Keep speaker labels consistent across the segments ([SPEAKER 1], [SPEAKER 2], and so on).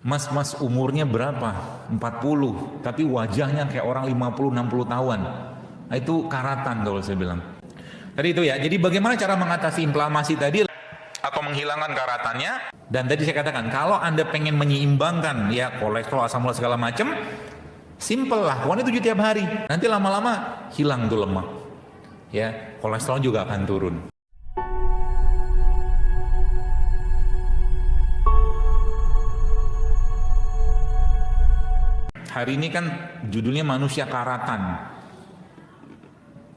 [SPEAKER 1] Mas umurnya berapa? 40, tapi wajahnya kayak orang 50-60 tahun. Nah, itu karatan kalau saya bilang. Tadi itu ya, jadi bagaimana cara mengatasi inflamasi tadi atau menghilangkan karatannya? Dan tadi saya katakan, kalau Anda pengen menyeimbangkan ya kolesterol, asam urat segala macam, simple lah, lakukan itu tiap hari. Nanti lama-lama hilang tuh lemak. Ya, kolesterol juga akan turun. Hari ini kan judulnya manusia karatan.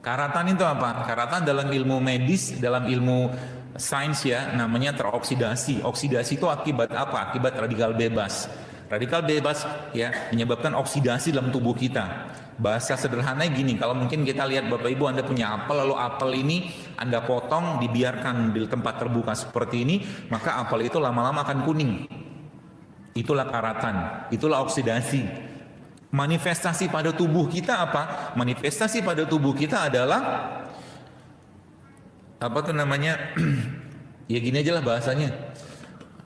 [SPEAKER 1] Karatan itu apa? Karatan dalam ilmu medis, dalam ilmu sains ya, namanya teroksidasi. Oksidasi itu akibat apa? Akibat radikal bebas. Radikal bebas ya menyebabkan oksidasi dalam tubuh kita. Bahasa sederhananya gini, kalau mungkin kita lihat Bapak Ibu Anda punya apel, lalu apel ini Anda potong, dibiarkan di tempat terbuka seperti ini, maka apel itu lama-lama akan kuning. Itulah karatan, itulah oksidasi. Manifestasi pada tubuh kita apa? Manifestasi pada tubuh kita adalah apa tuh namanya? Ya gini aja lah bahasanya.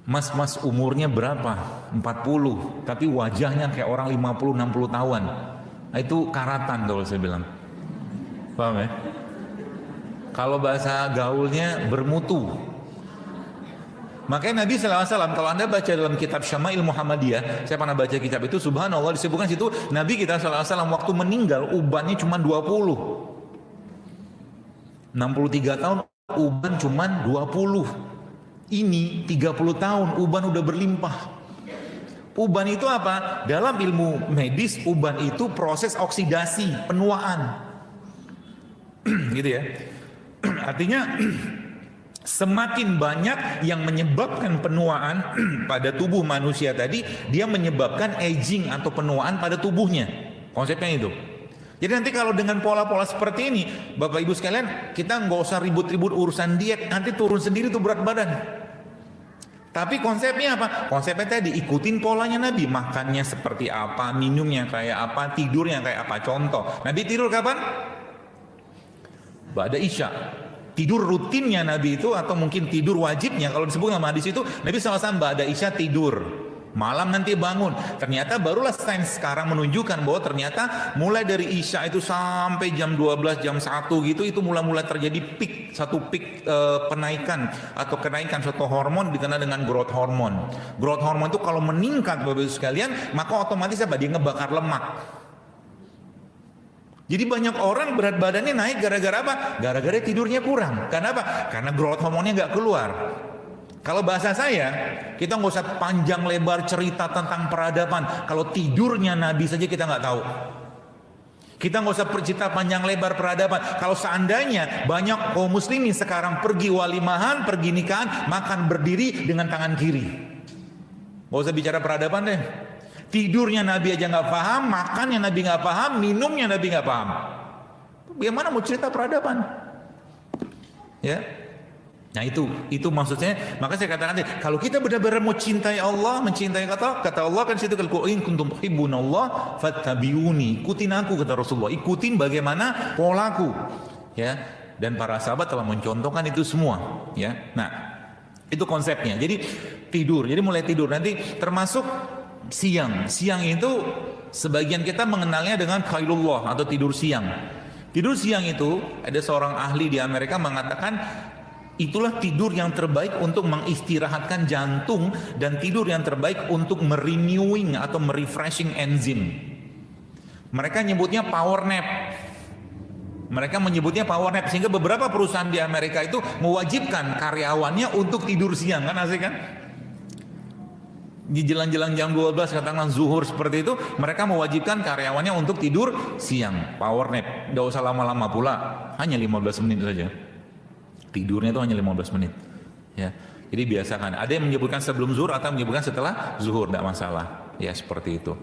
[SPEAKER 1] Mas umurnya berapa? 40, tapi wajahnya kayak orang 50-60 tahun. Nah, itu karatan kalau saya bilang. Paham ya? Kalau bahasa gaulnya bermutu. Makanya Nabi SAW, kalau Anda baca dalam kitab Syama'il Muhammadiyah, saya pernah baca kitab itu, subhanallah disebutkan situ, Nabi kita SAW waktu meninggal ubannya cuma 20. 63 tahun uban cuma 20. Ini 30 tahun uban udah berlimpah. Uban itu apa? Dalam ilmu medis, uban itu proses oksidasi, penuaan. Gitu ya. Artinya semakin banyak yang menyebabkan penuaan pada tubuh manusia tadi, dia menyebabkan aging atau penuaan pada tubuhnya. Konsepnya itu. Jadi nanti kalau dengan pola-pola seperti ini, Bapak Ibu sekalian, kita nggak usah ribut-ribut urusan diet, nanti turun sendiri tuh berat badan. Tapi konsepnya apa? Konsepnya tadi, ikutin polanya Nabi. Makannya seperti apa, minumnya kayak apa, tidurnya kayak apa. Contoh, Nabi tidur kapan? Ba'da Isya. Tidur rutinnya Nabi itu atau mungkin tidur wajibnya kalau disebut sama hadis itu Nabi SAW ba'da Isya tidur, malam nanti bangun. Ternyata barulah sains sekarang menunjukkan bahwa ternyata mulai dari Isya itu sampai jam 12 jam 1 gitu, itu mulai terjadi satu peak penaikan atau kenaikan suatu hormon dikenal dengan growth hormone. Growth hormone itu kalau meningkat Bapak Ibu sekalian, maka otomatis apa? Dia ngebakar lemak. Jadi banyak orang berat badannya naik gara-gara apa? Gara-gara tidurnya kurang. Karena apa? Karena growth hormonnya nggak keluar. Kalau bahasa saya, kita nggak usah panjang lebar cerita tentang peradaban. Kalau tidurnya Nabi saja kita nggak tahu. Kita nggak usah cerita panjang lebar peradaban. Kalau seandainya banyak kaum muslimin sekarang pergi walimahan, pergi nikahan, makan berdiri dengan tangan kiri. Nggak usah bicara peradaban deh. Tidurnya Nabi aja nggak paham, makannya Nabi nggak paham, minumnya Nabi nggak paham. Bagaimana mau cerita peradaban? Ya, nah itu maksudnya. Maka saya katakan tadi, kalau kita benar-benar mau cintai Allah, mencintai kata Allah kan situ kalau in kuntum tuhibbunallah fattabi'uni, ikutin aku kata Rasulullah, ikutin bagaimana polaku. Ya, dan para sahabat telah mencontohkan itu semua. Ya, nah itu konsepnya. Jadi tidur, jadi mulai tidur nanti termasuk siang itu sebagian kita mengenalnya dengan qailullah atau tidur siang. Tidur siang itu ada seorang ahli di Amerika mengatakan itulah tidur yang terbaik untuk mengistirahatkan jantung dan tidur yang terbaik untuk merenewing atau merefreshing enzim. Mereka menyebutnya power nap. Mereka menyebutnya power nap sehingga beberapa perusahaan di Amerika itu mewajibkan karyawannya untuk tidur siang, kan asik kan? Di jelang-jelang jam 12 katakanlah zuhur seperti itu, mereka mewajibkan karyawannya untuk tidur siang, power nap. Nggak usah lama-lama pula, hanya 15 menit saja. Tidurnya itu hanya 15 menit. Ya, jadi biasakan. Ada yang menyebutkan sebelum zuhur atau menyebutkan setelah zuhur, tidak masalah. Ya seperti itu.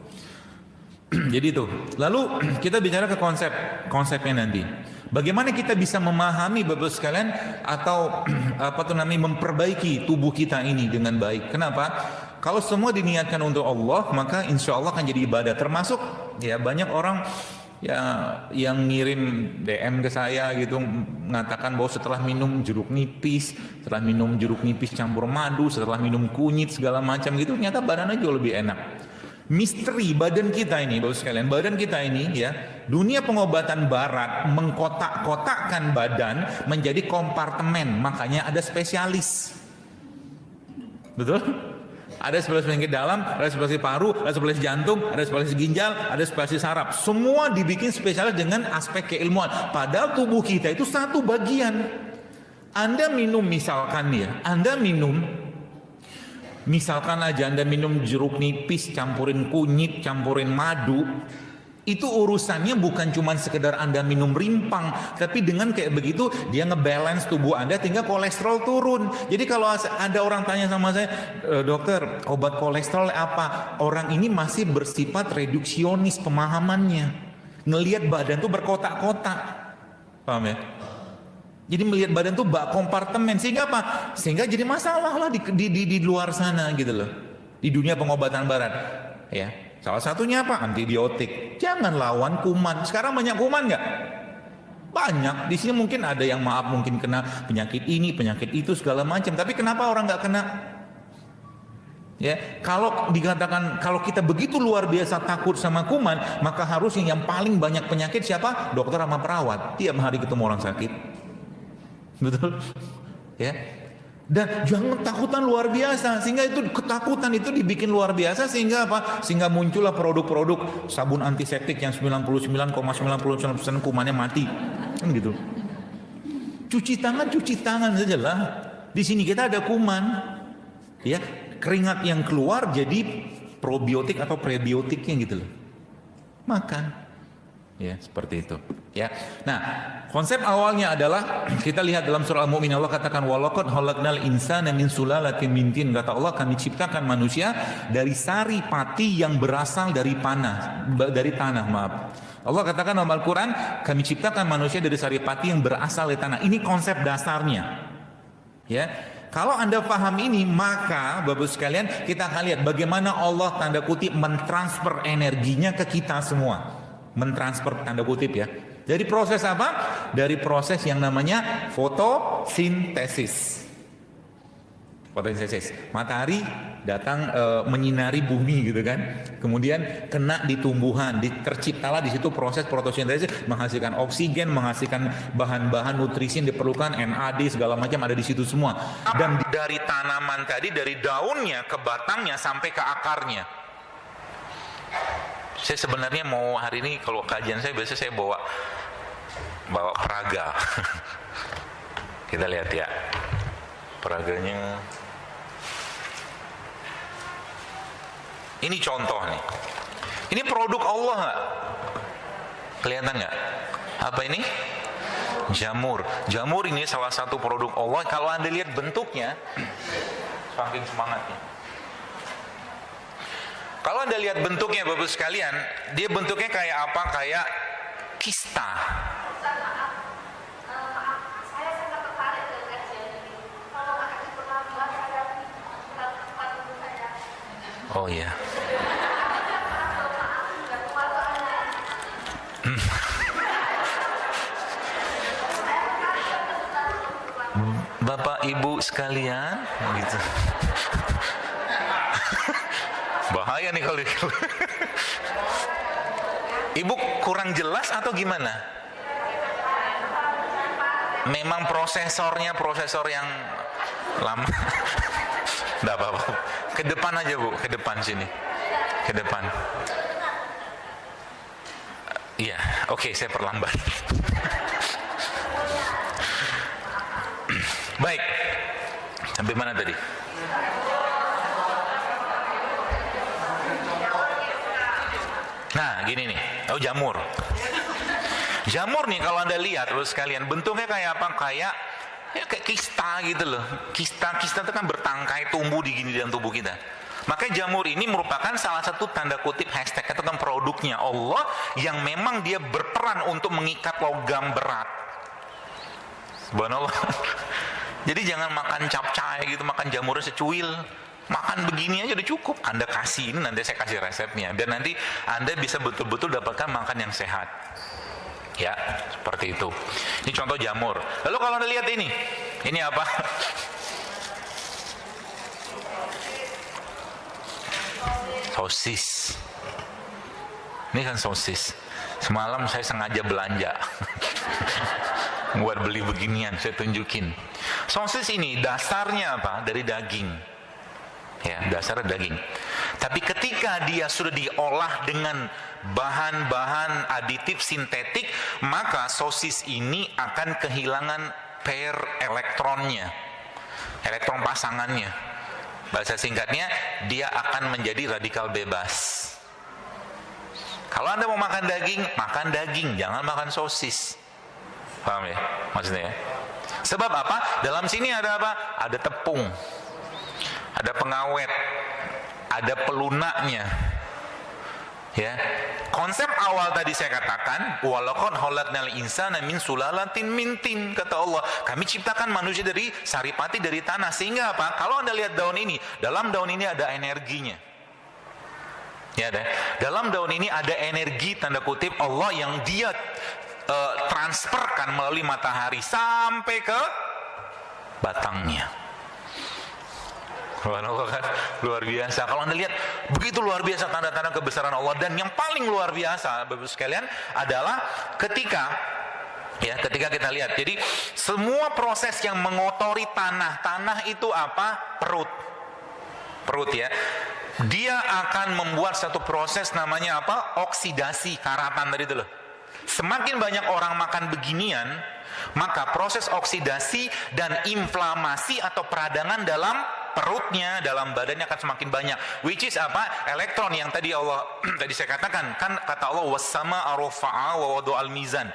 [SPEAKER 1] Jadi itu. Lalu kita bicara ke konsepnya nanti. Bagaimana kita bisa memahami Bapak sekalian atau apa tuh namanya memperbaiki tubuh kita ini dengan baik. Kenapa? Kalau semua diniatkan untuk Allah, maka insya Allah akan jadi ibadah. Termasuk ya banyak orang ya yang ngirim DM ke saya gitu mengatakan bahwa setelah minum jeruk nipis, setelah minum jeruk nipis campur madu, setelah minum kunyit segala macam gitu, ternyata badannya jauh lebih enak. Misteri badan kita ini, Bapak sekalian, badan kita ini ya, dunia pengobatan barat mengkotak-kotakkan badan menjadi kompartemen, makanya ada spesialis. Betul? Ada spesialis penyakit dalam, ada spesialis paru, ada spesialis jantung, ada spesialis ginjal, ada spesialis saraf. Semua dibikin spesialis dengan aspek keilmuan. Padahal tubuh kita itu satu bagian. Anda minum misalkan ya, Anda minum, misalkan aja Anda minum jeruk nipis, campurin kunyit, campurin madu. Itu urusannya bukan cuma sekedar Anda minum rimpang, tapi dengan kayak begitu dia ngebalance tubuh Anda tinggal kolesterol turun. Jadi kalau ada orang tanya sama saya, dokter obat kolesterol apa? Orang ini masih bersifat reduksionis pemahamannya, ngelihat badan tuh berkotak-kotak, paham ya? Jadi melihat badan tuh bak kompartemen, sehingga apa? Sehingga jadi masalah lah di luar sana gitu loh, di dunia pengobatan barat, ya. Salah satunya apa? Antibiotik. Jangan lawan kuman. Sekarang banyak kuman nggak? Banyak. Di sini mungkin ada yang maaf mungkin kena penyakit ini, penyakit itu segala macam. Tapi kenapa orang nggak kena? Ya, kalau dikatakan kalau kita begitu luar biasa takut sama kuman, maka harusnya yang paling banyak penyakit siapa? Dokter sama perawat. Tiap hari ketemu orang sakit. Betul? Ya. Dan jangan takutan luar biasa, sehingga itu ketakutan itu dibikin luar biasa, sehingga apa? Sehingga muncullah produk-produk sabun antiseptik yang 99,99% kumannya mati, kan gitu. Cuci tangan saja lah. Di sini kita ada kuman, ya keringat yang keluar jadi probiotik atau prebiotiknya gitu loh. Makan. Ya, seperti itu. Ya. Nah, konsep awalnya adalah kita lihat dalam surah Al-Mu'min, Allah katakan walaqad khalaqnal insana min sulalatin min tin. Kata Allah, kami ciptakan manusia dari sari pati yang berasal dari tanah, maaf. Allah katakan dalam Al-Qur'an, kami ciptakan manusia dari sari pati yang berasal dari tanah. Ini konsep dasarnya. Ya. Kalau Anda paham ini, maka Bapak sekalian, kita akan lihat bagaimana Allah tanda kutip mentransfer energinya ke kita semua. Mentransfer tanda kutip ya. Dari proses apa? Dari proses yang namanya fotosintesis. Fotosintesis. Matahari datang menyinari bumi gitu kan. Kemudian kena di tumbuhan, terciptalah di situ proses fotosintesis, menghasilkan oksigen, menghasilkan bahan-bahan nutrisi yang diperlukan, NAD segala macam ada di situ semua. Dan dari tanaman tadi, dari daunnya ke batangnya sampai ke akarnya. Saya sebenarnya mau hari ini kalau kajian saya biasanya saya bawa peraga. Kita lihat ya peraganya. Ini contoh nih. Ini produk Allah nggak? Kelihatan nggak? Apa ini? Jamur. Jamur ini salah satu produk Allah. Kalau Anda lihat bentuknya, saking semangatnya. Kalau Anda lihat bentuknya Bapak sekalian, dia bentuknya kayak apa? Kayak kista. Oh iya. Bapak Ibu sekalian, gitu. Bahaya nih kalau Ibu kurang jelas atau gimana? Memang prosesor yang lama. Nggak apa-apa. Ke depan aja Bu, ke depan sini. Ke depan. Iya, oke, saya perlambat. Baik. Sampai mana tadi? Nah, gini nih. Oh, jamur. Jamur nih kalau Anda lihat terus sekalian, bentuknya kayak apa? Kayak kista gitu loh. Kista itu kan bertangkai, tumbuh di dalam tubuh kita. Makanya jamur ini merupakan salah satu tanda kutip hashtag atau produknya Allah yang memang dia berperan untuk mengikat logam berat. Subhanallah. Jadi jangan makan capcay gitu, makan jamurnya secuil. Makan begini aja udah cukup. Anda kasih ini, nanti saya kasih resepnya. Biar nanti Anda bisa betul-betul dapatkan makan yang sehat. Ya, seperti itu. Ini contoh jamur. Lalu kalau Anda lihat ini apa? Sosis. Ini kan sosis. Semalam saya sengaja belanja buat beli beginian, saya tunjukin. Sosis ini dasarnya apa? Dari daging. Ya, dasarnya daging. Tapi ketika dia sudah diolah dengan bahan-bahan aditif sintetik, maka sosis ini akan kehilangan pair elektronnya, elektron pasangannya. Bahasa singkatnya, dia akan menjadi radikal bebas. Kalau Anda mau makan daging, jangan makan sosis. Paham ya maksudnya ya? Sebab apa? Dalam sini ada apa? Ada tepung, ada pengawet, ada pelunaknya. Ya, konsep awal tadi saya katakan, walaqad khalaqnal insana min sulalatin min tin, kata Allah, kami ciptakan manusia dari saripati, dari tanah. Sehingga apa? Kalau Anda lihat daun ini, dalam daun ini ada energinya. Ya, dalam daun ini ada energi, tanda kutip, Allah yang dia transferkan melalui matahari sampai ke batangnya. Kan? Luar biasa. Kalau Anda lihat, begitu luar biasa tanda-tanda kebesaran Allah. Dan yang paling luar biasa, Bapak sekalian, adalah ketika kita lihat. Jadi semua proses yang mengotori tanah itu apa? Perut ya. Dia akan membuat satu proses namanya apa? Oksidasi, karatan tadi itu loh. Semakin banyak orang makan beginian, maka proses oksidasi dan inflamasi atau peradangan dalam perutnya, dalam badannya akan semakin banyak. Which is apa? Elektron yang tadi saya katakan, kan kata Allah, wassama arfa'a wa wada'al mizan.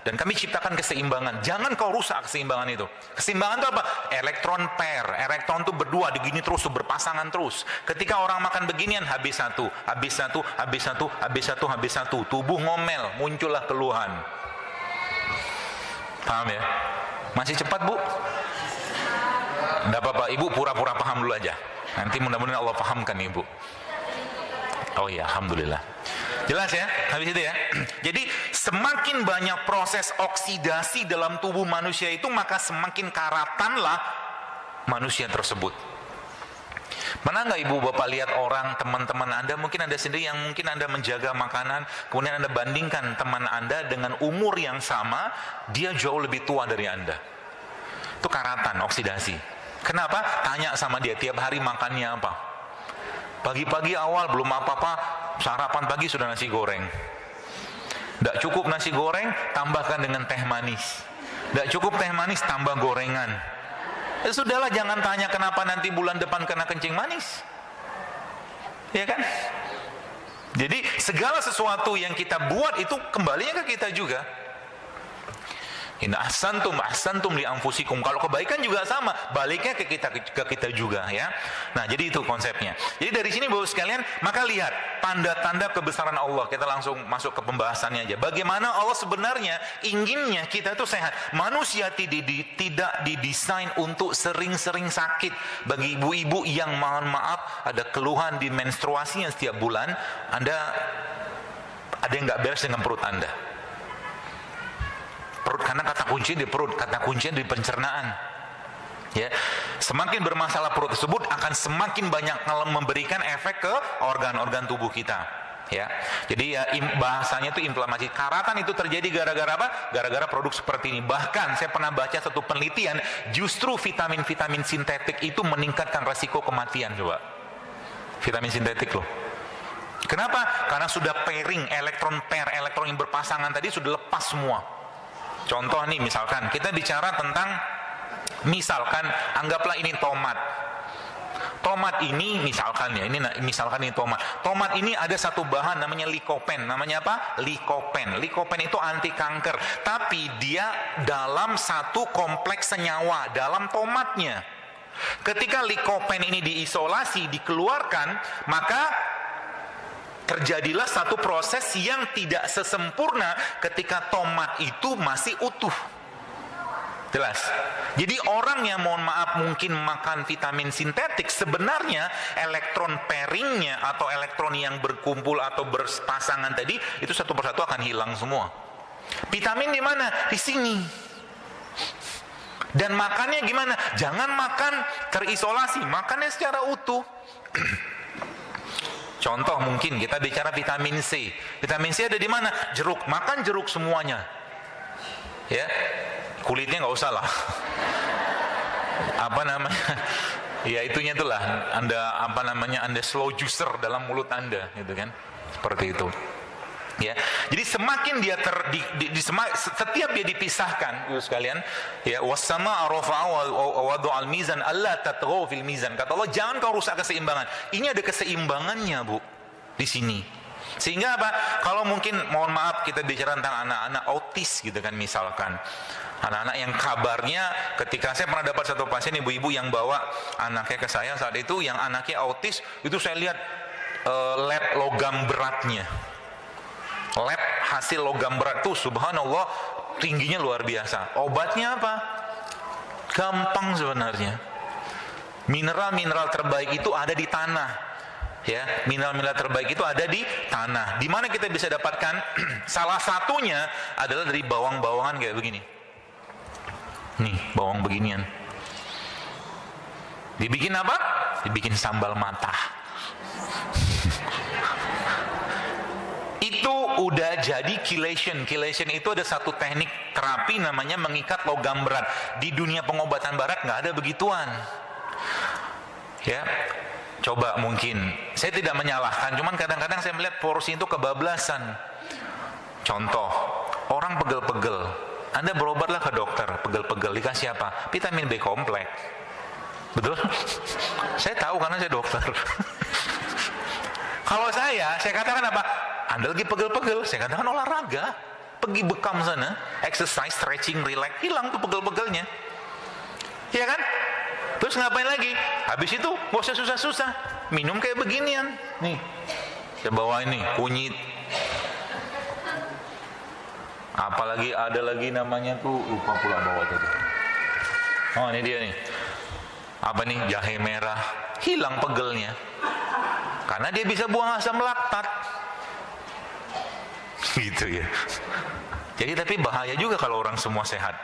[SPEAKER 1] Dan kami ciptakan keseimbangan. Jangan kau rusak keseimbangan itu. Keseimbangan itu apa? Elektron pair. Elektron itu berdua, begini terus, berpasangan terus. Ketika orang makan beginian, habis satu. Tubuh ngomel, muncullah keluhan. Paham ya? Masih cepat, Bu? Tidak apa-apa, Ibu pura-pura paham dulu aja. Nanti mudah-mudahan Allah pahamkan Ibu. Oh iya, Alhamdulillah. Jelas ya, habis itu ya. Jadi semakin banyak proses oksidasi dalam tubuh manusia itu, maka semakin karatanlah manusia tersebut. Pernah nggak Ibu Bapak lihat orang, teman-teman Anda, mungkin Anda sendiri yang mungkin Anda menjaga makanan, kemudian Anda bandingkan teman Anda dengan umur yang sama, dia jauh lebih tua dari Anda. Itu karatan, oksidasi. Kenapa? Tanya sama dia, tiap hari makannya apa? Pagi-pagi awal belum apa-apa, sarapan pagi sudah nasi goreng. Tidak cukup nasi goreng, tambahkan dengan teh manis. Tidak cukup teh manis, tambah gorengan. Sudahlah, jangan tanya kenapa nanti bulan depan kena kencing manis. Ya kan? Jadi segala sesuatu yang kita buat itu kembalinya ke kita juga. In ahsantum li anfusikum. Kalau kebaikan juga sama, baliknya ke kita juga ya. Nah, jadi itu konsepnya. Jadi dari sini Bapak sekalian, maka lihat tanda-tanda kebesaran Allah. Kita langsung masuk ke pembahasannya aja. Bagaimana Allah sebenarnya inginnya kita itu sehat. Manusia tidak didesain untuk sering-sering sakit. Bagi ibu-ibu yang mohon maaf ada keluhan di menstruasinya setiap bulan, Anda ada yang nggak beres dengan perut Anda. Perut, karena kata kunci di perut, kata kuncinya di pencernaan. Ya, semakin bermasalah perut tersebut akan semakin banyak memberikan efek ke organ-organ tubuh kita. Ya, jadi ya bahasanya itu inflamasi. Karatan itu terjadi gara-gara apa? Gara-gara produk seperti ini. Bahkan saya pernah baca satu penelitian, justru vitamin-vitamin sintetik itu meningkatkan resiko kematian. Coba, vitamin sintetik loh. Kenapa? Karena sudah pairing, elektron yang berpasangan tadi sudah lepas semua. Contoh nih, misalkan kita bicara tentang, misalkan anggaplah ini tomat. Tomat ini misalkan ya, misalkan ini tomat. Tomat ini ada satu bahan namanya likopen. Namanya apa? Likopen. Likopen itu anti kanker. Tapi dia dalam satu kompleks senyawa dalam tomatnya. Ketika likopen ini diisolasi, dikeluarkan, maka terjadilah satu proses yang tidak sesempurna ketika tomat itu masih utuh. Jelas? Jadi orang yang mohon maaf mungkin makan vitamin sintetik, sebenarnya elektron pairingnya atau elektron yang berkumpul atau berpasangan tadi itu satu persatu akan hilang semua. Vitamin di mana? Di sini. Dan makannya gimana? Jangan makan terisolasi, makannya secara utuh. Contoh mungkin kita bicara vitamin C. Vitamin C ada di mana? Jeruk. Makan jeruk semuanya. Ya, kulitnya nggak usah lah. Apa namanya? Ya itunya itulah. Anda slow juicer dalam mulut Anda, gitu kan? Seperti itu. Ya, jadi semakin dia setiap dia dipisahkan, sekalian, ya, wassama arafa wa al mizan alla tatghaw fil mizan. Kata Allah, jangan kau rusak keseimbangan. Ini ada keseimbangannya, Bu, di sini. Sehingga apa? Kalau mungkin mohon maaf kita bicara tentang anak-anak autis gitu kan, misalkan anak-anak yang kabarnya, ketika saya pernah dapat satu pasien ibu-ibu yang bawa anaknya ke saya saat itu, yang anaknya autis, itu saya lihat lab logam beratnya. Lab hasil logam berat tuh subhanallah tingginya luar biasa. Obatnya apa? Gampang sebenarnya. Mineral-mineral terbaik itu ada di tanah. Ya, mineral-mineral terbaik itu ada di tanah. Di mana kita bisa dapatkan? Salah satunya adalah dari bawang-bawangan kayak begini. Nih, bawang beginian. Dibikin apa? Dibikin sambal matah. Itu udah jadi chelation. Chelation itu ada satu teknik terapi namanya mengikat logam berat. Di dunia pengobatan barat nggak ada begituan. Ya, coba mungkin. Saya tidak menyalahkan, cuman kadang-kadang saya melihat porsi itu kebablasan. Contoh, orang pegel-pegel. Anda berobatlah ke dokter, pegel-pegel, dikasih apa? Vitamin B kompleks. Betul? Saya tahu karena saya dokter. Kalau saya katakan apa? Anda lagi pegel-pegel, saya katakan olahraga. Pergi bekam sana, exercise, stretching, relax, hilang tuh pegel-pegelnya. Iya kan? Terus ngapain lagi? Habis itu, gak usah susah-susah. Minum kayak beginian. Nih, saya bawa ini, kunyit. Apalagi ada lagi namanya tuh, lupa pula bawa tadi. Oh, ini dia nih. Apa nih? Jahe merah. Hilang pegelnya. Karena dia bisa buang asam laktat. Gitu ya. Jadi tapi bahaya juga kalau orang semua sehat.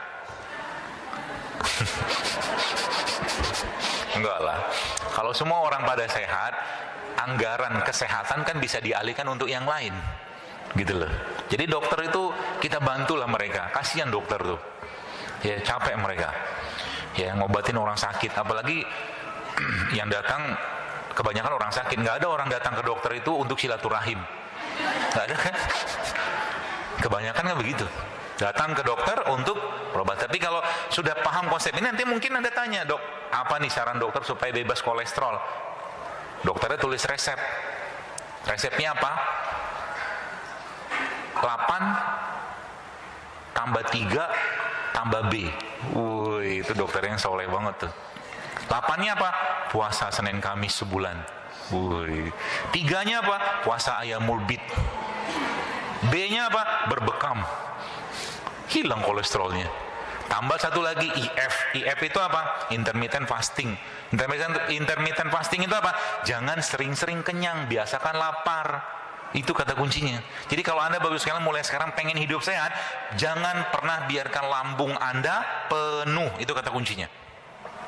[SPEAKER 1] Enggak lah. Kalau semua orang pada sehat, anggaran kesehatan kan bisa dialihkan untuk yang lain. Gitu loh. Jadi dokter itu kita bantulah mereka. Kasihan dokter tuh. Ya, capek mereka. Ya, ngobatin orang sakit, apalagi yang datang kebanyakan orang sakit. Nggak ada orang datang ke dokter itu untuk silaturahim. Nggak ada kan? Kebanyakan nggak begitu. Datang ke dokter untuk berobat. Tapi kalau sudah paham konsep ini, nanti mungkin Anda tanya, dok, apa nih saran dokter supaya bebas kolesterol? Dokternya tulis resep. Resepnya apa? 8 tambah 3 tambah B. Wih, itu dokter yang soleh banget tuh. 8-nya apa? Puasa Senin Kamis sebulan. Wih. 3-nya apa? Puasa ayam mulbit. B-nya apa? Berbekam. Hilang kolesterolnya. Tambah satu lagi IF. IF itu apa? Intermittent fasting. Intermittent fasting itu apa? Jangan sering-sering kenyang, biasakan lapar. Itu kata kuncinya. Jadi kalau Anda bagus sekali mulai sekarang pengen hidup sehat, jangan pernah biarkan lambung Anda penuh. Itu kata kuncinya.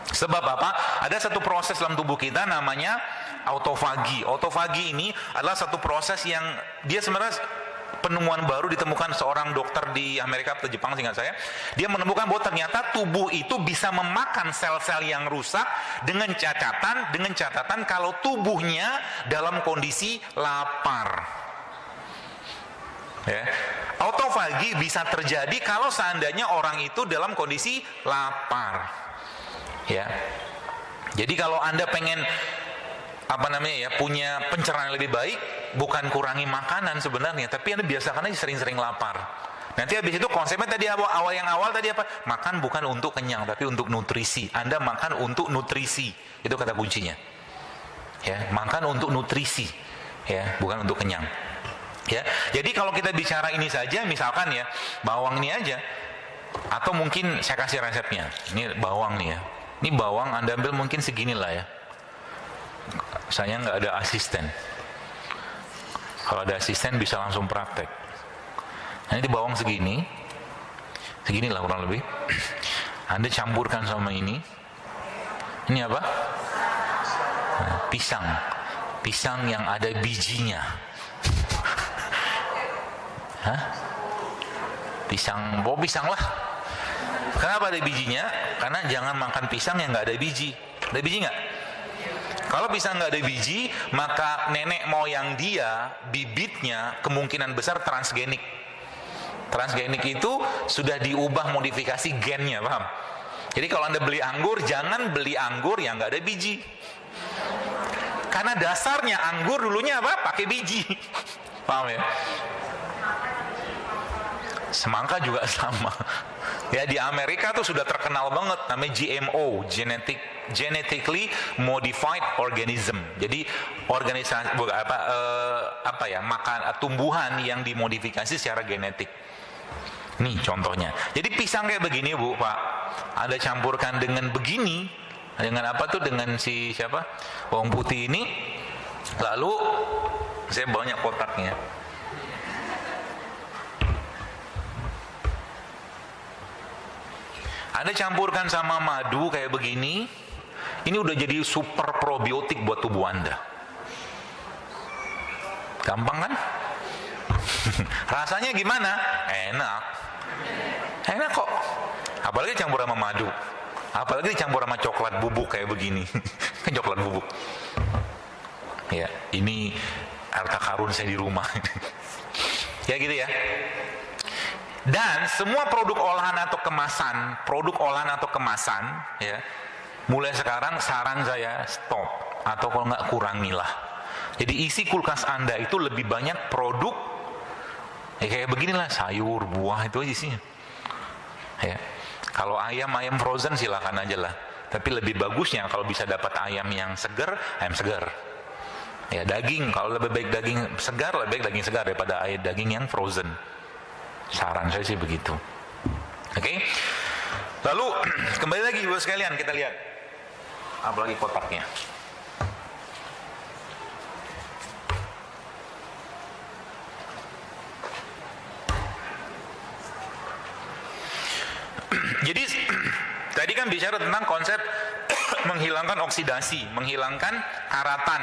[SPEAKER 1] Sebab apa? Ada satu proses dalam tubuh kita namanya autofagi. Autofagi ini adalah satu proses yang dia sebenarnya penemuan baru ditemukan seorang dokter di Amerika atau Jepang seingat saya. Dia menemukan bahwa ternyata tubuh itu bisa memakan sel-sel yang rusak dengan catatan kalau tubuhnya dalam kondisi lapar. Ya. Autofagi bisa terjadi kalau seandainya orang itu dalam kondisi lapar. Ya. Jadi kalau Anda pengen punya pencernaan yang lebih baik, bukan kurangi makanan sebenarnya, tapi Anda biasakan aja sering-sering lapar. Nanti habis itu konsepnya tadi awal tadi apa? Makan bukan untuk kenyang, tapi untuk nutrisi. Anda makan untuk nutrisi. Itu kata kuncinya. Ya, makan untuk nutrisi. Ya, bukan untuk kenyang. Ya. Jadi kalau kita bicara ini saja, misalkan ya, bawang ini aja. Atau mungkin saya kasih resepnya. Ini bawang nih ya. Ini bawang Anda ambil mungkin segini lah ya. Saya nggak ada asisten. Kalau ada asisten bisa langsung praktek. Nah, ini bawang segini. Segini lah kurang lebih. Anda campurkan sama ini. Ini apa? Nah, pisang. Pisang yang ada bijinya. Hah? Pisang, pisang lah. Kenapa ada bijinya? Karena jangan makan pisang yang nggak ada biji. Ada biji nggak? Kalau pisang nggak ada biji, maka nenek moyang dia, bibitnya kemungkinan besar transgenik. Transgenik itu sudah diubah modifikasi gennya, paham? Jadi kalau Anda beli anggur, jangan beli anggur yang nggak ada biji. Karena dasarnya anggur dulunya apa? Pakai biji. Paham ya? Semangka juga sama. Ya, di Amerika tuh sudah terkenal banget namanya GMO, genetically modified organism. Jadi organisasi tumbuhan yang dimodifikasi secara genetik. Nih contohnya. Jadi pisang kayak begini, Bu, Pak. Anda campurkan dengan begini, dengan apa tuh, dengan si siapa? Bawang putih ini. Lalu saya banyak kotaknya. Anda campurkan sama madu kayak begini, ini udah jadi super probiotik buat tubuh Anda. Gampang kan? Rasanya gimana? Enak. Enak kok. Apalagi campur sama madu. Apalagi dicampur sama coklat bubuk kayak begini. Kan coklat bubuk. Ya, ini harta karun saya di rumah. Ya gitu ya. Dan semua produk olahan atau kemasan, ya, mulai sekarang saran saya stop, atau kalau nggak kurangilah. Jadi isi kulkas Anda itu lebih banyak produk, ya kayak beginilah, sayur, buah, itu aja isinya. Ya, kalau ayam frozen silakan aja lah. Tapi lebih bagusnya kalau bisa dapat ayam yang segar, ayam segar. Ya, daging, kalau lebih baik daging segar, lebih baik daging segar daripada daging yang frozen. Saran saya sih begitu. Oke. Lalu kembali lagi Ibu sekalian, kita lihat apalagi kotaknya. Jadi tadi kan bicara tentang konsep menghilangkan oksidasi, menghilangkan karatan.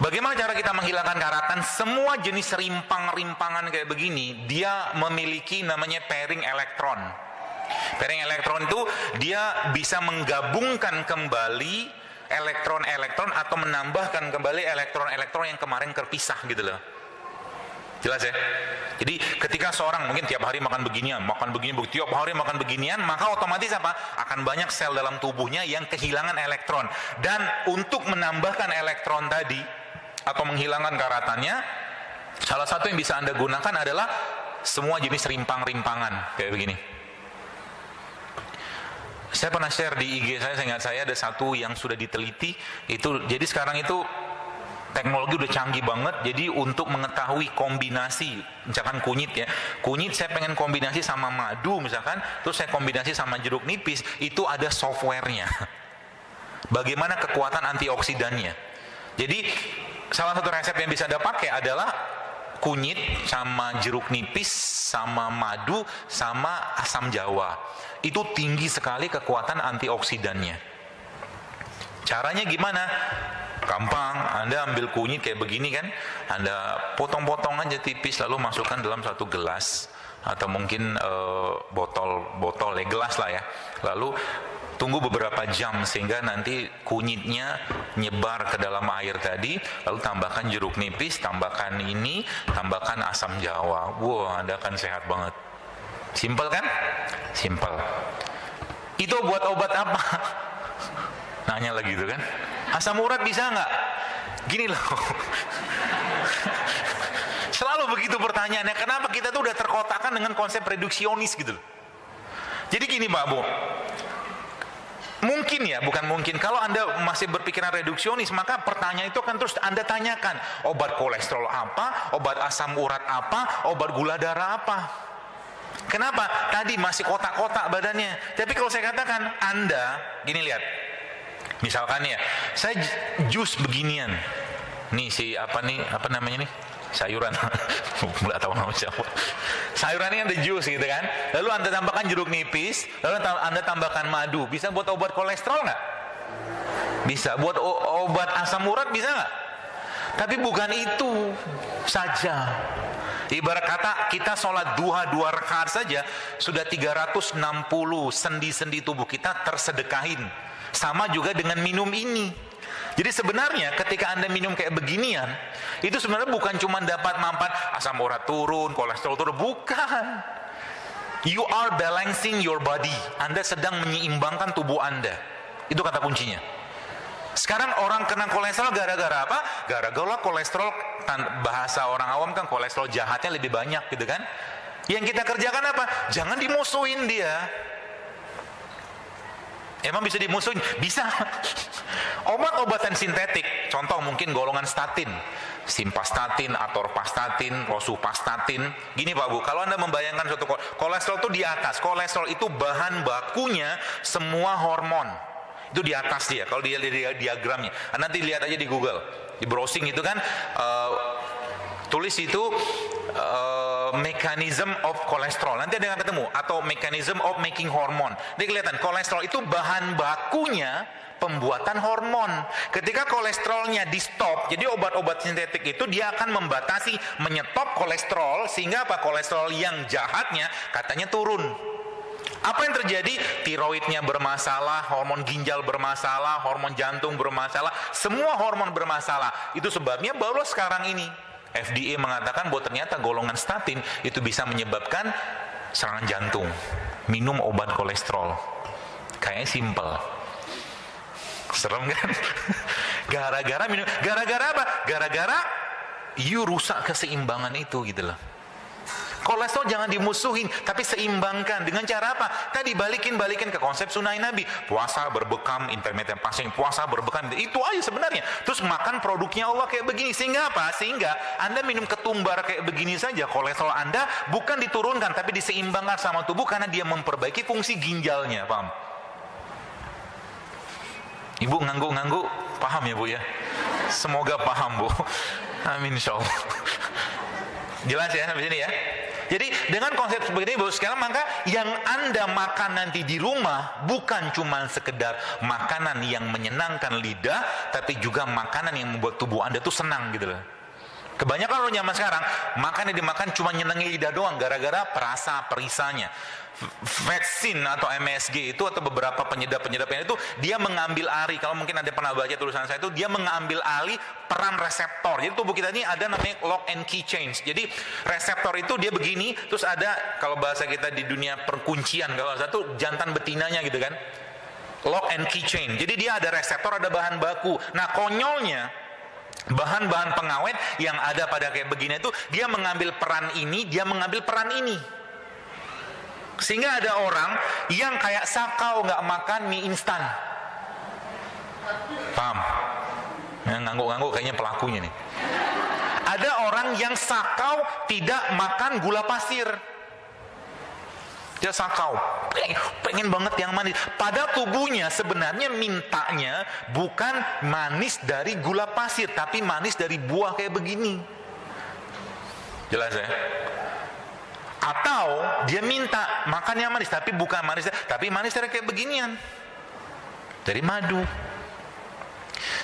[SPEAKER 1] Bagaimana cara kita menghilangkan karatan? Semua jenis rimpang-rimpangan kayak begini, dia memiliki namanya pairing elektron. Pairing elektron itu dia bisa menggabungkan kembali elektron-elektron atau menambahkan kembali elektron-elektron yang kemarin terpisah gitu loh. Jelas ya? Jadi ketika seorang mungkin tiap hari makan beginian, tiap hari makan beginian, maka otomatis apa? Akan banyak sel dalam tubuhnya yang kehilangan elektron. Dan untuk menambahkan elektron tadi, atau menghilangkan karatannya, salah satu yang bisa Anda gunakan adalah semua jenis rimpang-rimpangan kayak begini. Saya pernah share di IG saya ingat saya ada satu yang sudah diteliti itu. Jadi sekarang itu teknologi udah canggih banget. Jadi untuk mengetahui kombinasi, misalkan kunyit ya, kunyit saya pengen kombinasi sama madu misalkan, terus saya kombinasi sama jeruk nipis, itu ada softwarenya. Bagaimana kekuatan antioksidannya. Jadi salah satu resep yang bisa Anda pakai adalah kunyit sama jeruk nipis sama madu sama asam jawa. Itu tinggi sekali kekuatan antioksidannya. Caranya gimana? Gampang, Anda ambil kunyit kayak begini kan, Anda potong-potong aja tipis lalu masukkan dalam satu gelas atau mungkin botol gelas lah ya. Lalu tunggu beberapa jam sehingga nanti kunyitnya nyebar ke dalam air tadi, lalu tambahkan jeruk nipis, tambahkan ini, tambahkan asam jawa. Wah, Anda akan sehat banget. Simpel kan? Simpel. Itu buat obat apa? Nanya lagi gitu kan? Asam urat bisa nggak? Gini loh. Selalu begitu pertanyaannya, kenapa kita tuh udah terkotakkan dengan konsep reduksionis gitu loh. Jadi gini Pak Bu, mungkin ya, bukan mungkin, kalau Anda masih berpikiran reduksionis, maka pertanyaan itu akan terus Anda tanyakan, obat kolesterol apa, obat asam urat apa, obat gula darah apa. Kenapa? Tadi masih kotak-kotak badannya. Tapi kalau saya katakan, Anda, gini lihat. Misalkan ya, saya jus beginian. Nih apa namanya nih? Sayuran. Nggak tahu nama siapa. Sayuran ini ada jus gitu kan. Lalu Anda tambahkan jeruk nipis, lalu Anda tambahkan madu. Bisa buat obat kolesterol nggak? Bisa. Buat obat asam urat bisa nggak? Tapi bukan itu saja. Ibarat kata kita sholat duha 2 rakaat saja sudah 360 sendi-sendi tubuh kita tersedekahin. Sama juga dengan minum ini. Jadi sebenarnya ketika Anda minum kayak beginian, itu sebenarnya bukan cuma dapat manfaat asam urat turun, kolesterol turun, bukan. You are balancing your body. Anda sedang menyeimbangkan tubuh Anda. Itu kata kuncinya. Sekarang orang kena kolesterol gara-gara apa? Gara-gara kolesterol, bahasa orang awam kan kolesterol jahatnya lebih banyak gitu kan. Yang kita kerjakan apa? Jangan dimusuhin dia. Emang bisa dimusuhin? Bisa. Obat-obatan sintetik, contoh mungkin golongan statin, simvastatin, atorvastatin, rosuvastatin. Gini Pak Bu, kalau Anda membayangkan suatu kolesterol itu di atas, kolesterol itu bahan bakunya semua hormon. Itu di atas dia, kalau dia lihat diagramnya. Nanti lihat aja di Google, di browsing itu kan, tulis itu mechanism of kolesterol. Nanti ada yang ketemu, atau mechanism of making hormone. Jadi kelihatan, kolesterol itu bahan bakunya pembuatan hormon. Ketika kolesterolnya di stop, jadi obat-obat sintetik itu dia akan membatasi, menyetop kolesterol, sehingga apa? Kolesterol yang jahatnya katanya turun. Apa yang terjadi? Tiroidnya bermasalah, hormon ginjal bermasalah, hormon jantung bermasalah, semua hormon bermasalah. Itu sebabnya baru sekarang ini FDA mengatakan bahwa ternyata golongan statin itu bisa menyebabkan serangan jantung. Minum obat kolesterol. Kayaknya simple. Serem kan? Gara-gara minum, gara-gara apa? Gara-gara you rusak keseimbangan itu gitu loh. Kolesterol jangan dimusuhin, tapi seimbangkan. Dengan cara apa? Tadi balikin ke konsep sunnah Nabi. Puasa berbekam, intermittent fasting, puasa berbekam. Itu aja sebenarnya. Terus makan produknya Allah kayak begini. Sehingga apa? Sehingga Anda minum ketumbar kayak begini saja, kolesterol Anda bukan diturunkan, tapi diseimbangkan sama tubuh karena dia memperbaiki fungsi ginjalnya. Paham? Ibu ngangguk-ngangguk, paham ya Bu ya? Semoga paham Bu. Amin insyaallah. Jelas ya sampai sini ya? Jadi dengan konsep seperti ini Bapak sekalian, maka yang Anda makan nanti di rumah bukan cuma sekedar makanan yang menyenangkan lidah, tapi juga makanan yang membuat tubuh Anda tuh senang gitu loh. Kebanyakan orang zaman sekarang makan yang dimakan cuma nyenengin lidah doang gara-gara perasa perisanya. Vetsin atau MSG itu atau beberapa penyedap-penyedapnya itu dia mengambil alih, kalau mungkin ada pernah baca tulisan saya itu, dia mengambil alih peran reseptor. Jadi tubuh kita ini ada namanya lock and key change. Jadi reseptor itu dia begini, terus ada kalau bahasa kita di dunia perkuncian kalau satu jantan betinanya gitu kan. Lock and key change. Jadi dia ada reseptor, ada bahan baku. Nah, konyolnya bahan-bahan pengawet yang ada pada kayak begini itu dia mengambil peran ini, dia mengambil peran ini. Sehingga ada orang yang kayak sakau nggak makan mie instan. Paham? Yang ngangguk-ngangguk kayaknya pelakunya nih. Ada orang yang sakau tidak makan gula pasir. Dia sakau, pengen banget yang manis. Pada tubuhnya sebenarnya mintanya bukan manis dari gula pasir, tapi manis dari buah kayak begini. Jelas ya? Atau dia minta makan yang manis, tapi bukan manis, tapi manis dari kayak beginian, dari madu.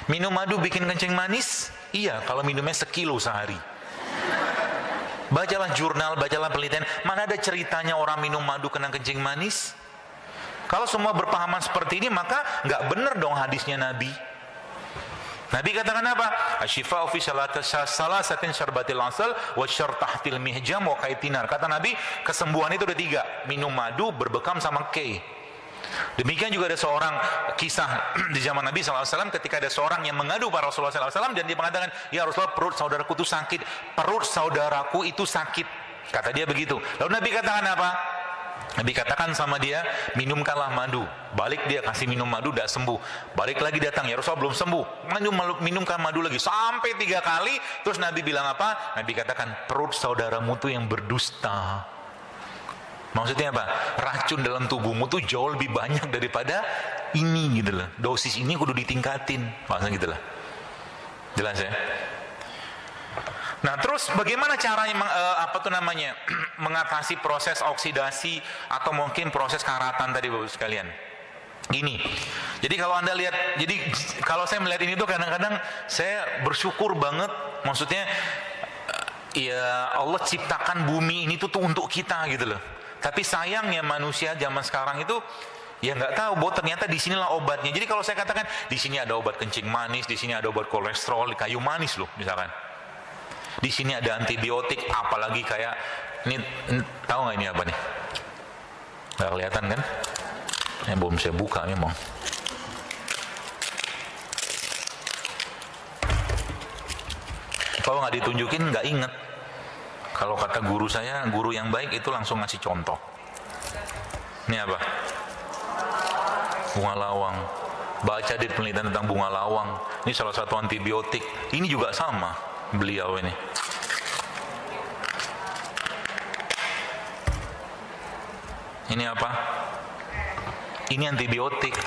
[SPEAKER 1] Minum madu bikin kencing manis? Iya, kalau minumnya 1 kilo sehari. Bacalah jurnal, bacalah penelitian, mana ada ceritanya orang minum madu kena kencing manis? Kalau semua berpahaman seperti ini, maka nggak benar dong hadisnya Nabi. Nabi katakan apa? Asyifa'u fi salasatin syarbatil asal wa syartahtil mihjam wa kaitinar. Kata Nabi, kesembuhan itu ada 3. Minum madu, berbekam, sama kei. Demikian juga ada seorang kisah di zaman Nabi SAW ketika ada seorang yang mengadu pada Rasulullah SAW dan dia mengatakan, ya Rasulullah, perut saudaraku itu sakit. Perut saudaraku itu sakit. Kata dia begitu. Lalu Nabi katakan apa? Nabi katakan sama dia, minumkanlah madu. Balik dia kasih minum madu, tidak sembuh. Balik lagi datang, ya Rasulullah belum sembuh. Minumkan madu lagi sampai 3 kali. Terus Nabi bilang apa? Nabi katakan, perut saudaramu itu yang berdusta. Maksudnya apa? Racun dalam tubuhmu tuh jauh lebih banyak daripada ini gitu loh. Dosis ini kudu ditingkatin. Maksudnya gitu lah. Jelas ya? Nah, terus bagaimana caranya mengatasi proses oksidasi atau mungkin proses karatan tadi Bapak sekalian? Gini. Jadi kalau Anda lihat, jadi kalau saya melihat ini tuh kadang-kadang saya bersyukur banget, maksudnya ya Allah ciptakan bumi ini tuh untuk kita gitu loh. Tapi sayangnya manusia zaman sekarang itu ya nggak tahu bahwa ternyata di sinilah obatnya. Jadi kalau saya katakan di sini ada obat kencing manis, di sini ada obat kolesterol, kayu manis loh misalkan. Di sini ada antibiotik, apalagi kayak ini tahu nggak ini apa nih? Nggak kelihatan kan? Ini belum saya buka memang. Kalau nggak ditunjukin nggak inget. Kalau kata guru saya, guru yang baik itu langsung ngasih contoh. Ini apa? Bunga lawang. Baca di penelitian tentang bunga lawang. Ini salah satu antibiotik. Ini juga sama beliau ini. Ini apa? Ini antibiotik.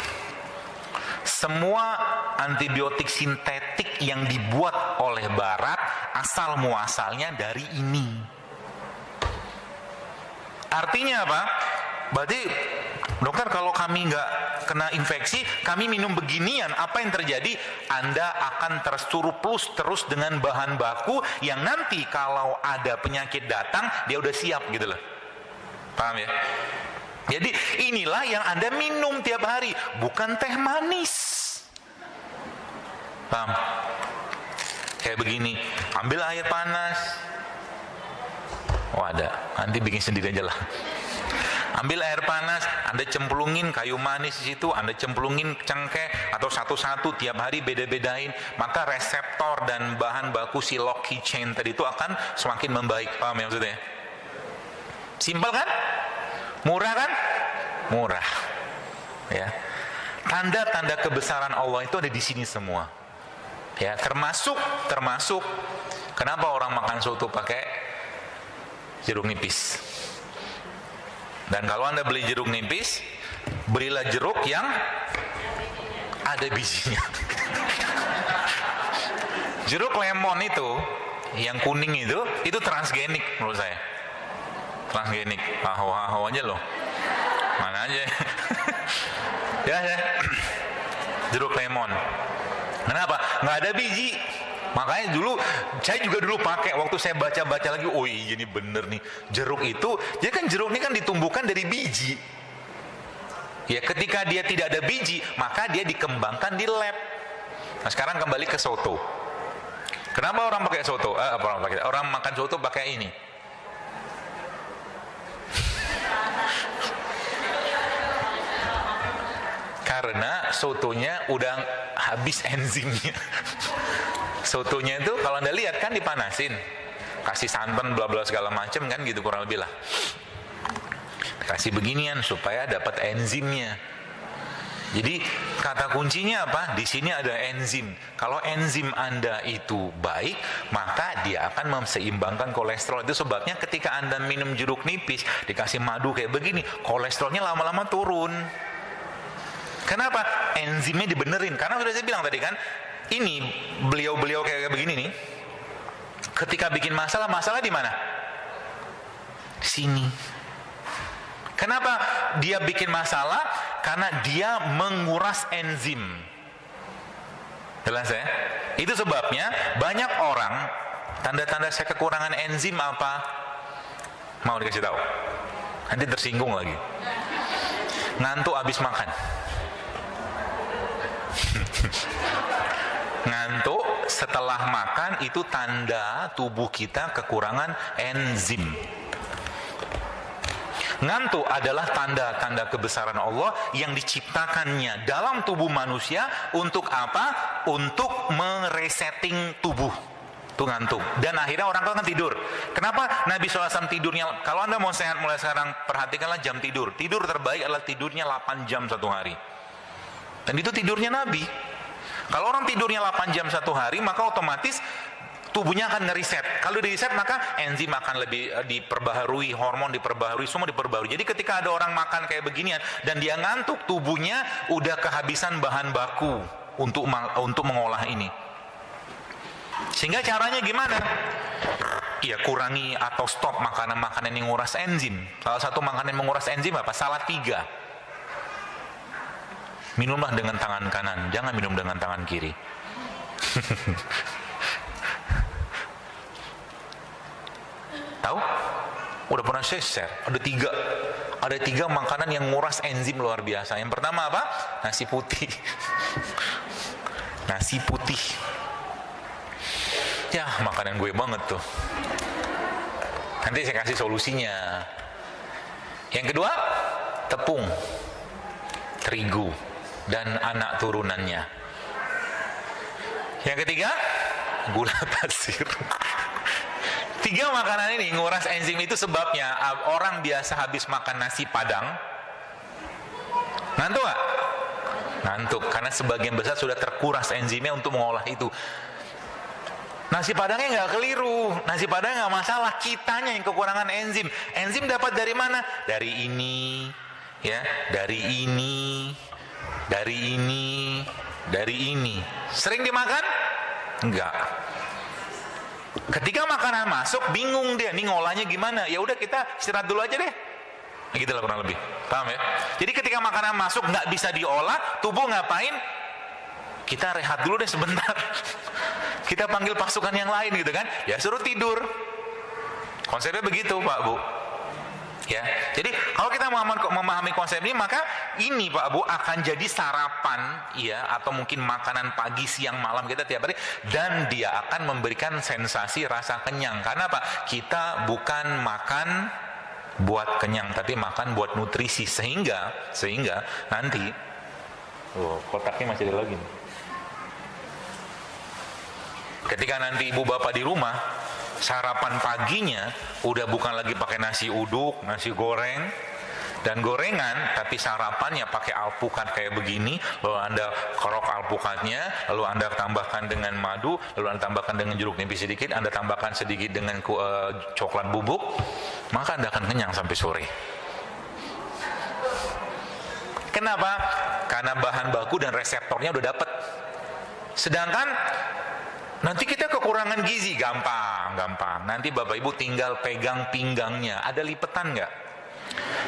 [SPEAKER 1] Semua antibiotik sintetik yang dibuat oleh Barat asal muasalnya dari ini. Artinya apa? Berarti dokter kalau kami nggak kena infeksi, kami minum beginian, apa yang terjadi? Anda akan tersurplus terus dengan bahan baku yang nanti kalau ada penyakit datang, dia udah siap gitu loh. Paham ya? Jadi inilah yang Anda minum tiap hari, bukan teh manis. Paham? Kayak begini, ambil air panas. Oh ada, nanti bikin sendiri aja lah. Ambil air panas, Anda cemplungin kayu manis di situ, Anda cemplungin cengkeh atau satu-satu tiap hari beda-bedain, maka reseptor dan bahan baku si Locky chain tadi itu akan semakin membaik. Paham ya maksudnya? Simpel kan? Murah kan? Murah. Ya. Tanda-tanda kebesaran Allah itu ada di sini semua. Ya, termasuk kenapa orang makan soto pakai jeruk nipis. Dan kalau Anda beli jeruk nipis, belilah jeruk yang ada bijinya. Jeruk lemon itu, yang kuning itu transgenik menurut saya. Transgenik, aho aja loh. Mana aja. Ya. Jeruk lemon. Kenapa? Nggak ada biji. Makanya saya juga dulu pakai waktu saya baca-baca lagi, oh iya ini bener nih. Jeruk itu, jadi kan jeruk ini kan ditumbuhkan dari biji. Ya ketika dia tidak ada biji, maka dia dikembangkan di lab. Nah sekarang kembali ke soto. Kenapa orang pakai soto? Orang makan soto pakai ini. Karena sotonya udah habis enzimnya. Sotonya itu kalau Anda lihat kan dipanasin, kasih santan bla bla segala macam kan gitu kurang lebih lah. Kasih beginian supaya dapat enzimnya. Jadi kata kuncinya apa? Di sini ada enzim. Kalau enzim Anda itu baik, maka dia akan menseimbangkan kolesterol. Itu sebabnya ketika Anda minum jeruk nipis dikasih madu kayak begini, kolesterolnya lama-lama turun. Kenapa? Enzimnya dibenerin. Karena sudah saya bilang tadi kan, ini beliau-beliau kayak begini nih, ketika bikin masalah di mana? Sini. Kenapa dia bikin masalah? Karena dia menguras enzim. Jelas ya? Itu sebabnya banyak orang tanda-tanda saya kekurangan enzim apa? Mau dikasih tahu? Nanti tersinggung lagi. Ngantuk habis makan. Ngantuk setelah makan itu tanda tubuh kita kekurangan enzim. Ngantuk adalah tanda-tanda kebesaran Allah yang diciptakannya dalam tubuh manusia untuk apa? Untuk meresetting tubuh. Itu ngantuk. Dan akhirnya orang kan tidur. Kenapa Nabi SAW tidurnya? Kalau Anda mau sehat mulai sekarang, perhatikanlah jam tidur. Tidur terbaik adalah tidurnya 8 jam satu hari. Dan itu tidurnya Nabi. Kalau orang tidurnya 8 jam satu hari, maka otomatis tubuhnya akan ngeriset. Kalau di reset maka enzim akan lebih diperbaharui, hormon diperbaharui, semua diperbaharui. Jadi ketika ada orang makan kayak beginian dan dia ngantuk, tubuhnya udah kehabisan bahan baku untuk mengolah ini. Sehingga caranya gimana? Ya kurangi atau stop makanan-makanan yang menguras enzim. Salah satu makanan yang menguras enzim apa? Salatiga. Minumlah dengan tangan kanan, jangan minum dengan tangan kiri. Tahu? Udah pernah saya share. Ada tiga makanan yang nguras enzim luar biasa. Yang pertama apa? Nasi putih. Nasi putih. Ya, makanan gue banget tuh. Nanti saya kasih solusinya. Yang kedua, tepung, terigu, dan anak turunannya. Yang ketiga, gula pasir. Tiga makanan ini nguras enzim. Itu sebabnya orang biasa habis makan nasi padang ngantuk gak? Ngantuk, karena sebagian besar sudah terkuras enzimnya untuk mengolah itu. Nasi padangnya nggak keliru, nasi padang nggak masalah, kitanya yang kekurangan enzim. Enzim dapat dari mana? Dari ini, ya, dari ini, dari ini, dari ini. Sering dimakan? Enggak. Ketika makanan masuk, bingung dia, nih ngolahnya gimana? Ya udah kita istirahat dulu aja deh. Gitu lah kurang lebih, paham ya? Jadi ketika makanan masuk nggak bisa diolah, tubuh ngapain? Kita rehat dulu deh sebentar. Kita panggil pasukan yang lain gitu kan? Ya suruh tidur. Konsepnya begitu Pak Bu. Ya, jadi kalau kita memahami konsep ini, maka ini Pak Bu akan jadi sarapan, ya, atau mungkin makanan pagi, siang, malam kita tiap hari, dan dia akan memberikan sensasi rasa kenyang. Karena Pak, kita bukan makan buat kenyang, tapi makan buat nutrisi, sehingga nanti, kotaknya masih ada lagi nih. Ketika nanti ibu bapak di rumah, sarapan paginya udah bukan lagi pakai nasi uduk, nasi goreng, dan gorengan, tapi sarapannya pakai alpukat kayak begini, lalu Anda kerok alpukatnya, lalu Anda tambahkan dengan madu, lalu Anda tambahkan dengan jeruk nipis sedikit, Anda tambahkan sedikit dengan coklat bubuk, maka Anda akan kenyang sampai sore. Kenapa? Karena bahan baku dan reseptornya udah dapet. Sedangkan nanti kita kekurangan gizi, gampang. Nanti Bapak Ibu tinggal pegang pinggangnya, ada lipetan nggak?